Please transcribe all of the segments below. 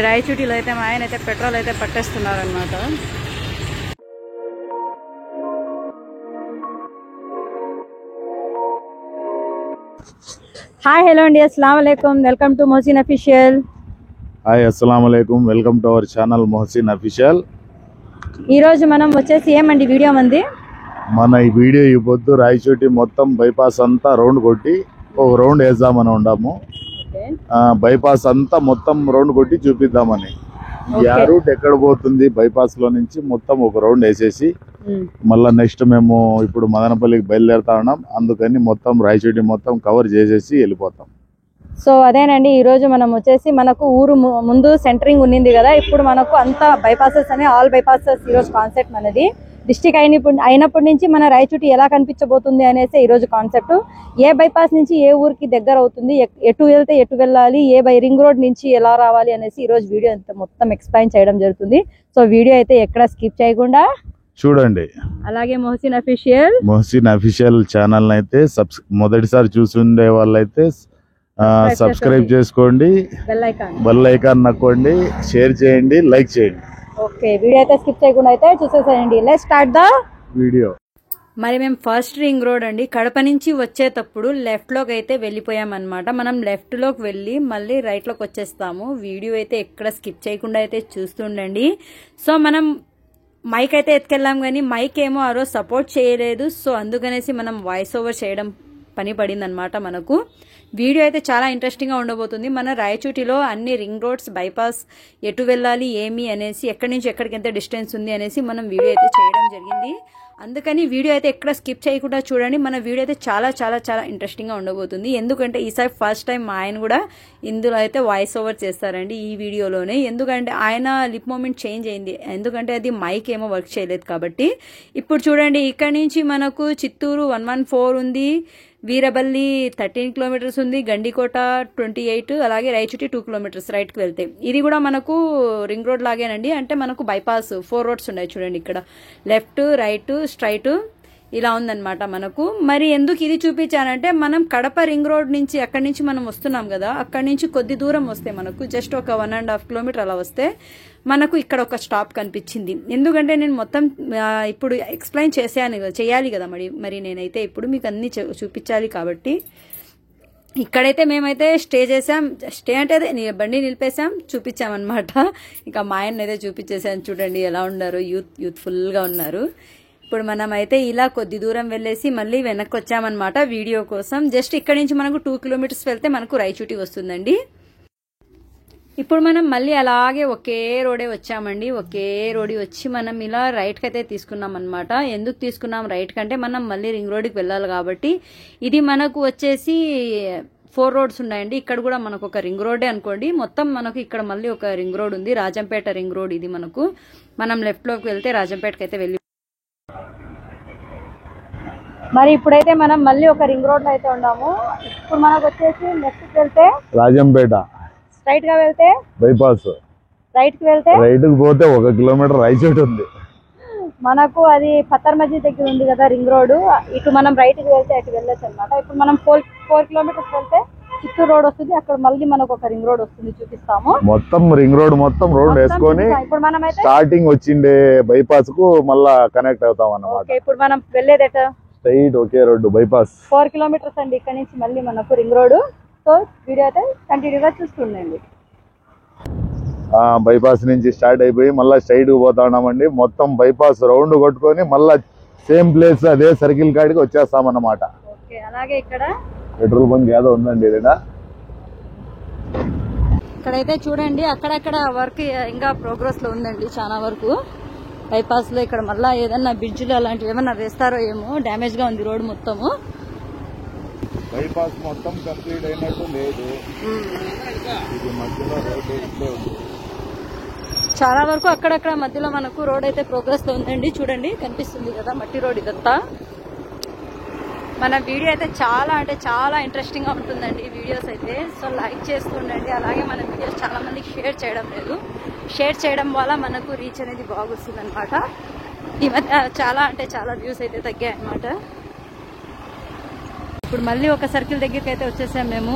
రాయచూటిలో అయితే మా ఆయన అయితే పెట్రోల్ అయితే పట్టేస్తున్నారనమాట. హాయ్ హలో అండి, అస్సలాము అలైకుం, welcome to Mohsin official. Hi అస్సలాము అలైకుం, welcome to our channel Mohsin official. ఈ రోజు మనం వచ్చేసి ఏమండి వీడియో మంది మన ఈ వీడియో ఈ పొద్దు రాయచోటి మొత్తం బైపాస్ అంతా రౌండ్ కొట్టి ఒక రౌండ్ వేద్దామని ఉండాము. బైపాస్ అంతా మొత్తం రౌండ్ కొట్టి చూపిద్దామని. ఆ రూట్ ఎక్కడ పోతుంది బైపాస్ లో నుంచి మొత్తం ఒక రౌండ్ వేసేసి మళ్ళా నెక్స్ట్ మేము ఇప్పుడు మదనపల్లికి బయలుదేరుతా ఉన్నాం. అందుకని మొత్తం రాయచోటి మొత్తం కవర్ చేసేసి వెళ్ళిపోతాం. సో అదేనండి, ఈ రోజు మనం వచ్చేసి మనకు ఊరు ముందు సెంటరింగ్ ఉన్నింది కదా, ఇప్పుడు మనకు అంతా బైపాసెస్ అనే ఆల్ బైపాసెస్ ఈ రోజు కాన్సెప్ట్ మనది. డిస్టిక్ అయినప్పటి నుంచి మన రాయచోటి ఎలా కనిపించబోతుంది అనేసి ఈ రోజు కాన్సెప్ట్. ఏ బైపాస్ నుంచి ఏ ఊరికి దగ్గర అవుతుంది, ఎటు వెళ్తే ఎటు వెళ్ళాలి, ఏ రింగ్ రోడ్ నుంచి ఎలా రావాలి అనేసి ఈ రోజు వీడియో మొత్తం ఎక్స్ప్లెయిన్ చేయడం జరుగుతుంది. సో వీడియో అయితే ఎక్కడ స్కిప్ చేయకుండా చూడండి. అలాగే మొహసిన్ అఫీషియల్ ఛానల్ అయితే మొదటిసారి చూసుండే వాళ్ళైతే సబ్స్క్రైబ్ చేసుకోండి, బెల్ ఐకాన్ నొక్కండి, షేర్ చేయండి, లైక్ చేయండి. ఓకే, వీడియో అయితే స్కిప్ చేయకుండా అయితే చూసేసేయండి. Let's start the video. మరి మేము ఫస్ట్ రింగ్ రోడ్ అండి కడప నుంచి వచ్చేటప్పుడు లెఫ్ట్ లోకి అయితే వెళ్ళిపోయామన్నమాట. మనం లెఫ్ట్ లోకి వెళ్ళి మళ్ళీ రైట్ లోకి వచ్చేస్తాము. వీడియో అయితే ఎక్కడ స్కిప్ చేయకుండా అయితే చూస్తుండండి. సో మనం మైక్ అయితే ఎత్తుకెళ్ళాం కానీ మైక్ ఏమో ఆ రోజు సపోర్ట్ చేయలేదు. సో అందుకనేసి మనం వాయిస్ ఓవర్ చేయడం పని పడింది అనమాట మనకు. వీడియో అయితే చాలా ఇంట్రెస్టింగ్గా ఉండబోతుంది. మన రాయచోటిలో అన్ని రింగ్ రోడ్స్, బైపాస్ ఎటు వెళ్ళాలి ఏమి అనేసి, ఎక్కడి నుంచి ఎక్కడికి ఎంత డిస్టెన్స్ ఉంది అనేసి మనం వీడియో అయితే చేయడం జరిగింది. అందుకని వీడియో అయితే ఎక్కడ స్కిప్ చేయకుండా చూడండి. మన వీడియో అయితే చాలా చాలా చాలా ఇంట్రెస్టింగ్గా ఉండబోతుంది. ఎందుకంటే ఈసారి ఫస్ట్ టైం మా ఆయన కూడా ఇందులో అయితే వాయిస్ ఓవర్ చేస్తారండి ఈ వీడియోలోనే. ఎందుకంటే ఆయన లిప్ మూమెంట్ చేంజ్ అయింది, ఎందుకంటే అది మైక్ ఏమో వర్క్ చేయలేదు కాబట్టి. ఇప్పుడు చూడండి, ఇక్కడ నుంచి మనకు చిత్తూరు 114 ఉంది, వీరబల్లి 13 కిలోమీటర్స్ ఉంది, గండికోట 28, అలాగే రాయచోటి 2 కిలోమీటర్స్ రైట్కి వెళ్తే. ఇది కూడా మనకు రింగ్ రోడ్ లాగేనండి. అంటే మనకు బైపాస్ 4 రోడ్స్ ఉన్నాయి చూడండి, ఇక్కడ లెఫ్ట్, రైట్, స్ట్రైట్ ఇలా ఉందన్నమాట మనకు. మరి ఎందుకు ఇది చూపించానంటే, మనం కడప రింగ్ రోడ్ నుంచి అక్కడి నుంచి మనం వస్తున్నాం కదా, అక్కడి నుంచి కొద్ది దూరం వస్తే మనకు జస్ట్ ఒక 1.5 కిలోమీటర్ అలా వస్తే మనకు ఇక్కడ ఒక స్టాప్ కనిపించింది. ఎందుకంటే నేను మొత్తం ఇప్పుడు ఎక్స్ప్లెయిన్ చేయాలి కదా మరి నేనైతే ఇప్పుడు మీకు అన్ని చూపించాలి కాబట్టి. ఇక్కడైతే మేమైతే స్టే చేసాం. స్టే అంటే అదే బండి నిలిపేసాం, చూపించామన్నమాట. ఇంకా మా ఆయన అయితే చూపించేసాను. చూడండి ఎలా ఉన్నారు, యూత్ఫుల్గా ఉన్నారు. ఇప్పుడు మనం అయితే ఇలా కొద్ది దూరం వెళ్ళేసి మళ్ళీ వెనక్కి వచ్చామన్నమాట వీడియో కోసం. జస్ట్ ఇక్కడ నుంచి మనకు 2 కిలోమీటర్స్ వెళ్తే మనకు రాయచోటి వస్తుందండి. ఇప్పుడు మనం మళ్ళీ అలాగే ఒకే రోడే వచ్చామండి. ఒకే రోడ్ వచ్చి మనం ఇలా రైట్కి అయితే తీసుకున్నాం అనమాట. ఎందుకు తీసుకున్నాం రైట్ కంటే, మనం మళ్ళీ రింగ్ రోడ్కి వెళ్ళాలి కాబట్టి. ఇది మనకు వచ్చేసి 4 రోడ్స్ ఉన్నాయండి. ఇక్కడ కూడా మనకు ఒక రింగ్ రోడే అనుకోండి. మొత్తం మనకు ఇక్కడ మళ్ళీ ఒక రింగ్ రోడ్ ఉంది, రాజంపేట రింగ్ రోడ్. ఇది మనకు మనం లెఫ్ట్ లోకి వెళ్తే రాజంపేటకి అయితే వెళ్ళి, మరి ఇప్పుడైతే మనం మళ్ళీ ఒక రింగ్ రోడ్ లో అయితే ఉన్నాము. ఇప్పుడు మనకు వచ్చేసి లెఫ్ట్ కి వెళ్తే రాజంపేట, స్ట్రైట్ గా వెళ్తే బైపాస్, రైట్ కి వెళ్తే రైట్ కి పోతే 1 కిలోమీటర్ రాయచోటి ఉంది మనకు. అది పత్తర్ మస్జిద్ దగ్గర ఉంది కదా రింగ్ రోడ్. ఇటు మనం రైట్ కి వెళ్తే అటు వెళ్ళొచ్చు అనమాట. ఇప్పుడు మనం 4 కిలోమీటర్స్ వెళ్తే చిత్తూరు రోడ్ వస్తుంది. అక్కడ మళ్ళీ మనకు ఒక రింగ్ రోడ్ వస్తుంది, చూపిస్తాము. మొత్తం రింగ్ రోడ్ మొత్తం రోడ్ వేసుకొని ఇప్పుడు మనం స్టార్టింగ్ వచ్చిండే బైపాస్ కు మళ్ళా కనెక్ట్ అవుతాం అన్నమాట. ఇప్పుడు మనం వెళ్ళేది స్ట్రైట్ ఒకే రోడ్డు బైపాస్ 4 కిలోమీటర్స్ అండి ఇక్కడ నుంచి మళ్ళీ మనకు రింగ్ రోడ్. సో వీడియో అయితే కంటిన్యూగా చూస్తుండండి. బైపాస్ నుంచి స్టార్ట్ అయిపోయి మళ్ళీ స్ట్రైట్ కు పోతా ఉన్నామండి. మొత్తం బైపాస్ రౌండ్ కొట్టుకొని మళ్ళా సేమ్ ప్లేస్ అదే సర్కిల్ కాడికి వచ్చేస్తామన్నమాట. ఓకే, అలాగే ఇక్కడ పెట్రోల్ బంక్ ఏదో ఉందండి. ఇక్కడైతే చూడండి, అక్కడక్కడ వర్క్ ఇంకా ప్రోగ్రెస్ లో ఉందండి చాలా వరకు బైపాస్ లో. ఇక్కడ మళ్ళా ఏదన్నా బ్రిడ్జ్లు అలాంటివి ఏమన్నా వేస్తారో ఏమో, డ్యామేజ్ గా ఉంది రోడ్ మొత్తము. బైపాస్ మొత్తం కంప్లీట్ అయినట్టు లేదు, ఇది మధ్యలో రోడ్ చాలా వరకు అక్కడక్కడ మధ్యలో మనకు రోడ్ అయితే ప్రోగ్రెస్ లో ఉందండి. చూడండి కనిపిస్తుంది కదా మట్టి రోడ్ ఇదంతా. మన వీడియో అయితే చాలా అంటే చాలా ఇంట్రెస్టింగ్ గా ఉంటుందండి వీడియోస్ అయితే. సో లైక్ చేస్తుండండి. అలాగే మన వీడియోస్ చాలా మందికి షేర్ చేయడం లేదు. షేర్ చేయడం వల్ల మనకు రీచ్ అనేది బాగొస్తుంది అనమాట. ఈ మధ్య చాలా అంటే చాలా వ్యూస్ అయితే తగ్గాయి అనమాట. ఇప్పుడు మళ్ళీ ఒక సర్కిల్ దగ్గరికి అయితే వచ్చేసాం మేము.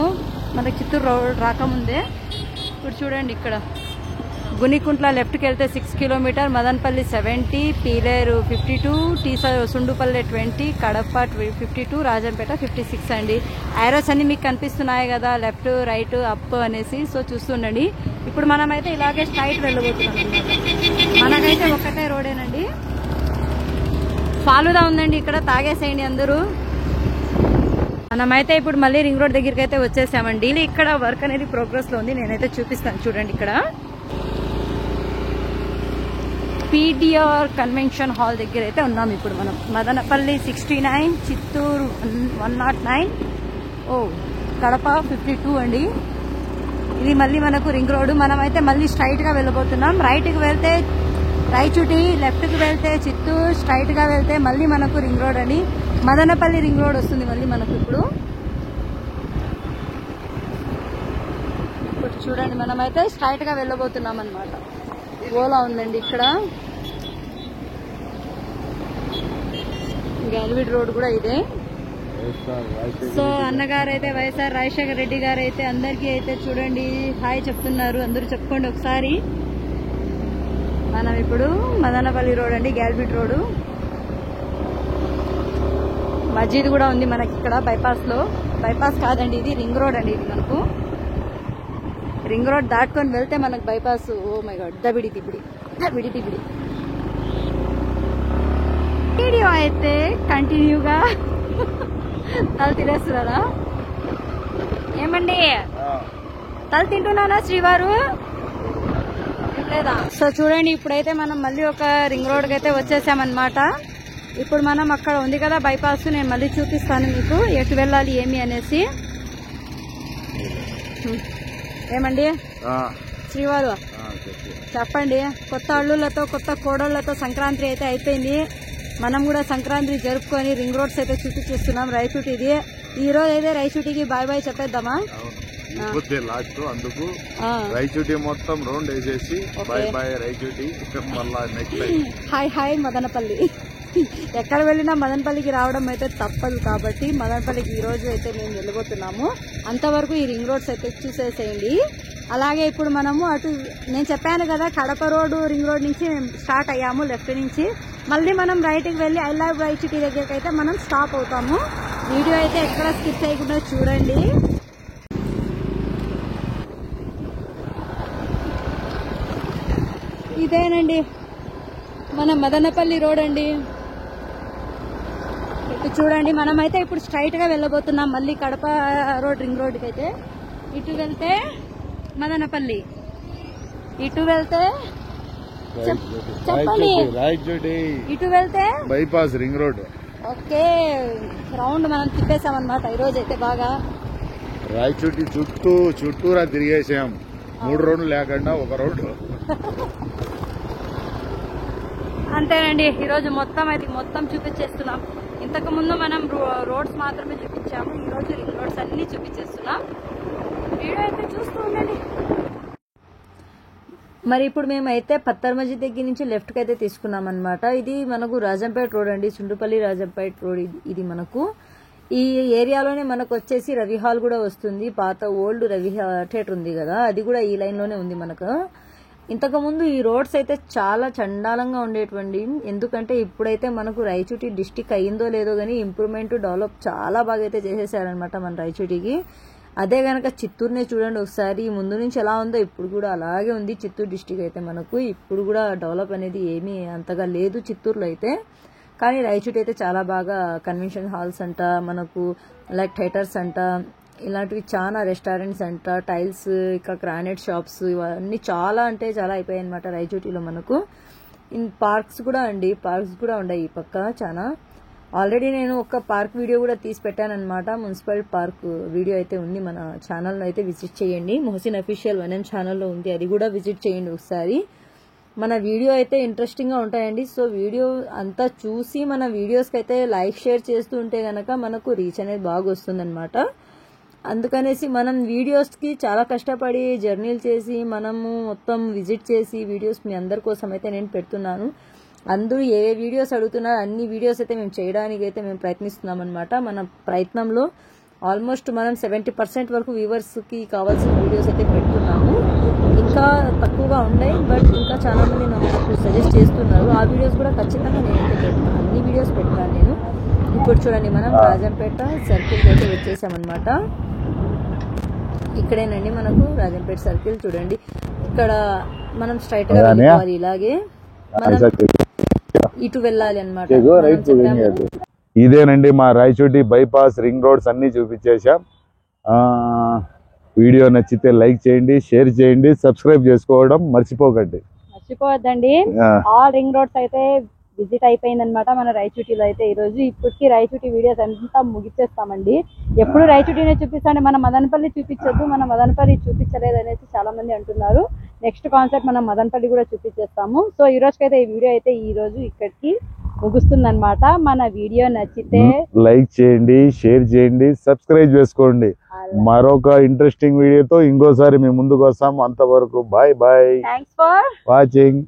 మనకి చిత్తూరు రోడ్ రాకముందే. ఇప్పుడు చూడండి, ఇక్కడ గునికుంట్ల లెఫ్ట్కి వెళ్తే 6 కిలోమీటర్, మదనపల్లి 70, పీలేరు 52, సుండుపల్లి 20, కడప 52, రాజంపేట 56 అండి. ఐరోస్ అన్ని మీకు కనిపిస్తున్నాయి కదా, లెఫ్ట్ రైట్ అప్ అనేసి. సో చూస్తుండండి. ఇప్పుడు మనమైతే ఇలాగే స్ట్రైట్ వెళ్ళబోతున్నాం అన్నమాట. మనకైతే ఒకటే రోడేనండి. ఫాలుదా ఉందండి ఇక్కడ, తాగేసేయండి అందరూ. మనమైతే ఇప్పుడు మళ్ళీ రింగ్ రోడ్ దగ్గరికి అయితే వచ్చేసామండి. ఇక్కడ వర్క్ అనేది ప్రోగ్రెస్ లో ఉంది, నేనైతే చూపిస్తాను చూడండి. ఇక్కడ పీడిఆర్ కన్వెన్షన్ హాల్ దగ్గర అయితే ఉన్నాం ఇప్పుడు మనం. మదనపల్లి 69, చిత్తూరు 109, కడప 52 అండి. ఇది మళ్ళీ మనకు రింగ్ రోడ్. మనమైతే మళ్ళీ స్ట్రైట్ గా వెళ్ళబోతున్నాం. రైట్ కి వెళ్తే రాయచూటి, లెఫ్ట్ కి వెళ్తే చిత్తూరు, స్ట్రైట్ గా వెళ్తే మళ్ళీ మనకు రింగ్ రోడ్ అండి. మదనపల్లి రింగ్ రోడ్ వస్తుంది మళ్ళీ మనకు. ఇప్పుడు చూడండి, మనమైతే స్ట్రైట్ గా వెళ్ళబోతున్నాం అన్నమాట. ఓలా ఉందండి ఇక్కడ. గైల్విడ్ రోడ్ కూడా ఇదే. సో అన్నగారు అయితే వైఎస్ఆర్ రాజశేఖర రెడ్డి గారు అయితే అందరికీ అయితే చూడండి హాయ్ చెప్తున్నారు. అందరూ చెప్పుకోండి ఒకసారి. మనం ఇప్పుడు మదనపల్లి రోడ్ అండి, గైల్విడ్ రోడ్. మస్జిద్ కూడా ఉంది మనకి ఇక్కడ బైపాస్ లో. బైపాస్ కాదండి, ఇది రింగ్ రోడ్ అండి. ఇది మనకు రింగ్ రోడ్ దాటుకొని వెళ్తే మనకు బైపాస్. ఓ మై గాడ్, దబిడి తిబిడి. వీడియో అయితే కంటిన్యూగా తల తినేస్తున్నారా ఏమండి? తల తింటున్నానా శ్రీవారు? లేదా? సో చూడండి, ఇప్పుడైతే మనం మళ్ళీ ఒక రింగ్ రోడ్కి అయితే వచ్చేసామన్నమాట. ఇప్పుడు మనం అక్కడ ఉంది కదా బైపాస్, నేను మళ్ళీ చూపిస్తాను మీకు ఎటు వెళ్ళాలి ఏమి అనేసి. ఏమండి శ్రీవారు చెప్పండి. కొత్త అల్లులతో కొత్త కోడళ్లతో సంక్రాంతి అయితే అయిపోయింది. మనం కూడా సంక్రాంతి జరుపుకొని రింగ్ రోడ్స్ అయితే చూపించేస్తున్నాం. రైచూటిది ఈ రోజు అయితే రైచూటికి బాయ్ బాయ్ చెప్పేద్దామా? లాస్ట్ అందుకు రైచూటి మొత్తం రౌండ్ వేసేసి బాయ్ బాయ్ రైచూటి. మళ్ళా నెక్స్ట్ హాయ్ హాయ్ మదనపల్లి. ఎక్కడ వెళ్ళినా మదనపల్లికి రావడం అయితే తప్పదు కాబట్టి మదనపల్లికి ఈ రోజు అయితే మేము వెళ్ళిపోతున్నాము. అంతవరకు ఈ రింగ్ రోడ్స్ అయితే చూసేసేయండి. అలాగే ఇప్పుడు మనము అటు నేను చెప్పాను కదా కడప రోడ్డు రింగ్ రోడ్ నుంచి మేము స్టార్ట్ అయ్యాము లెఫ్ట్ నుంచి. మళ్ళీ మనం రైట్కి వెళ్ళి ఐ లవ్ రైచూటి దగ్గరికి అయితే మనం స్టాప్ అవుతాము. వీడియో అయితే ఎక్కడ స్కిప్ చేయకుండా చూడండి. ఇదేనండి మన మదనపల్లి రోడ్ అండి. ఇటు చూడండి, మనమైతే ఇప్పుడు స్ట్రైట్ గా వెళ్ళబోతున్నాం మళ్ళీ కడప రోడ్ రింగ్ రోడ్కి అయితే. ఇటు వెళ్తే మదనపల్లి, ఇటు వెళ్తే చెప్పండి ఇటు వెళ్తే bypass ring road. Okay, round మనం తిప్పేసామన్నమాట ఈ రోజు అయితే బాగా. రాయచూటి చుట్టూరా తిరిగేసాం. 3 రౌండ్లు లేకుండా ఒక రౌండ్. అంతేనండి, ఈరోజు మొత్తం చూపించేస్తున్నాం. ఇంతకు ముందు మనం రోడ్స్ మాత్రమే చూపించాము, ఈరోజు రింగ్ రోడ్స్ అన్ని చూపించేస్తున్నాం. వీడియో అయితే చూస్తూ ఉండండి. మరి ఇప్పుడు మేమైతే పత్తర్ మస్జిద్ దగ్గర నుంచి లెఫ్ట్కి అయితే తీసుకున్నాం అనమాట. ఇది మనకు రాజంపేట రోడ్ అండి, సుండుపల్లి రాజంపేట రోడ్. ఇది మనకు ఈ ఏరియాలోనే మనకు వచ్చేసి రవి హాల్ కూడా వస్తుంది. పాత ఓల్డ్ రవి థియేటర్ ఉంది కదా, అది కూడా ఈ లైన్లోనే ఉంది మనకు. ఇంతకుముందు ఈ రోడ్స్ అయితే చాలా చండాలంగా ఉండేటువంటి. ఎందుకంటే ఇప్పుడైతే మనకు రాయచూటి డిస్టిక్ అయ్యిందో లేదో కానీ ఇంప్రూవ్మెంట్ డెవలప్ చాలా బాగా అయితే చేసేసారనమాట మన రాయచూటికి. అదే కనుక చిత్తూరునే చూడండి ఒకసారి, ముందు నుంచి ఎలా ఉందో ఇప్పుడు కూడా అలాగే ఉంది చిత్తూరు డిస్టిక్ అయితే మనకు. ఇప్పుడు కూడా డెవలప్ అనేది ఏమీ అంతగా లేదు చిత్తూరులో అయితే. కానీ రాయచూటి అయితే చాలా బాగా కన్వెన్షన్ హాల్స్ అంట, మనకు లైక్ థియేటర్స్ అంట, ఇలాంటివి చాలా రెస్టారెంట్స్ అంట, టైల్స్, ఇక్కడ గ్రానైట్ షాప్స్, ఇవన్నీ చాలా అంటే చాలా అయిపోయాయి అనమాట రాయచూటిలో మనకు. పార్క్స్ కూడా అండి, పార్క్స్ కూడా ఉన్నాయి ఈ పక్క చాలా. ఆల్రెడీ నేను ఒక పార్క్ వీడియో కూడా తీసి పెట్టానమాట. మున్సిపల్ పార్క్ వీడియో అయితే ఉంది మన ఛానల్లో, అయితే విజిట్ చేయండి. మొహసిన్ అఫీషియల్ 1M ఛానల్లో ఉంది, అది కూడా విజిట్ చేయండి ఒకసారి. మన వీడియో అయితే ఇంట్రెస్టింగ్ గా ఉంటాయండి. సో వీడియో అంతా చూసి మన వీడియోస్కి అయితే లైక్ షేర్ చేస్తూ ఉంటే గనక మనకు రీచ్ అనేది బాగా వస్తుందన్నమాట. అందుకనేసి మనం వీడియోస్కి చాలా కష్టపడి జర్నీలు చేసి మనము మొత్తం విజిట్ చేసి వీడియోస్ మీ అందరి కోసం అయితే నేను పెడుతున్నాను. అందరూ ఏ వీడియోస్ అడుగుతున్నారు అన్ని వీడియోస్ అయితే మేము చేయడానికి అయితే మేము ప్రయత్నిస్తున్నాం అనమాట. మన ప్రయత్నంలో ఆల్మోస్ట్ మనం 70% వరకు వ్యూవర్స్కి కావాల్సిన వీడియోస్ అయితే పెడుతున్నాము. ఇంకా ఇంకా తక్కువగా ఉన్నాయి, బట్ ఇంకా చాలా మంది నాకు సజెస్ట్ చేస్తున్నారు. ఆ వీడియోస్ కూడా ఖచ్చితంగా నేనైతే పెడతాను, అన్ని వీడియోస్ పెడతాను నేను. ఇప్పుడు చూడండి మనం రాజంపేట సర్కిల్కి అయితే వచ్చేసామన్నమాట. ఇక్కడేనండి మనకు రాజంపేట సర్కిల్. చూడండి ఇక్కడ మనం స్ట్రైట్ గా వెళ్ళిపోవాలి, ఇలాగే మనం ఇటు వెళ్ళాలి అన్నమాట. ఇదేనండి మా రాయచోటి బైపాస్ రింగ్ రోడ్స్ అన్ని చూపించేశాం. వీడియో నచ్చితే లైక్ చేయండి, షేర్ చేయండి, సబ్స్క్రైబ్ చేసుకోవడం మర్చిపోవద్దండి. ఆల్ రింగ్ రోడ్స్ అయితే విజిట్ అయిపోయింది అనమాట మన రాయచోటిలో అయితే. ఈ రోజు ఇప్పటికి రాయచోటి వీడియోస్ అంతా ముగిచేస్తామండి. ఎప్పుడు రాయచోటినే చూపిస్తాండి, మన మదనపల్లి చూపించొద్దు, మన మదనపల్లి చూపించలేదు అనేసి చాలా మంది అంటున్నారు. నెక్స్ట్ కాన్సెప్ట్ మనం మదనపల్లి కూడా చూపించేస్తాము. సో ఈ రోజుకైతే ఈ వీడియో అయితే ఈ రోజు ఇక్కడికి ముగుస్తుంది అనమాట. మన వీడియో నచ్చితే లైక్ చేయండి, షేర్ చేయండి, సబ్స్క్రైబ్ చేసుకోండి. మరొక ఇంట్రెస్టింగ్ వీడియోతో ఇంకోసారి మీ ముందుకు వస్తాము. అంతవరకు bye bye, thanks for watching.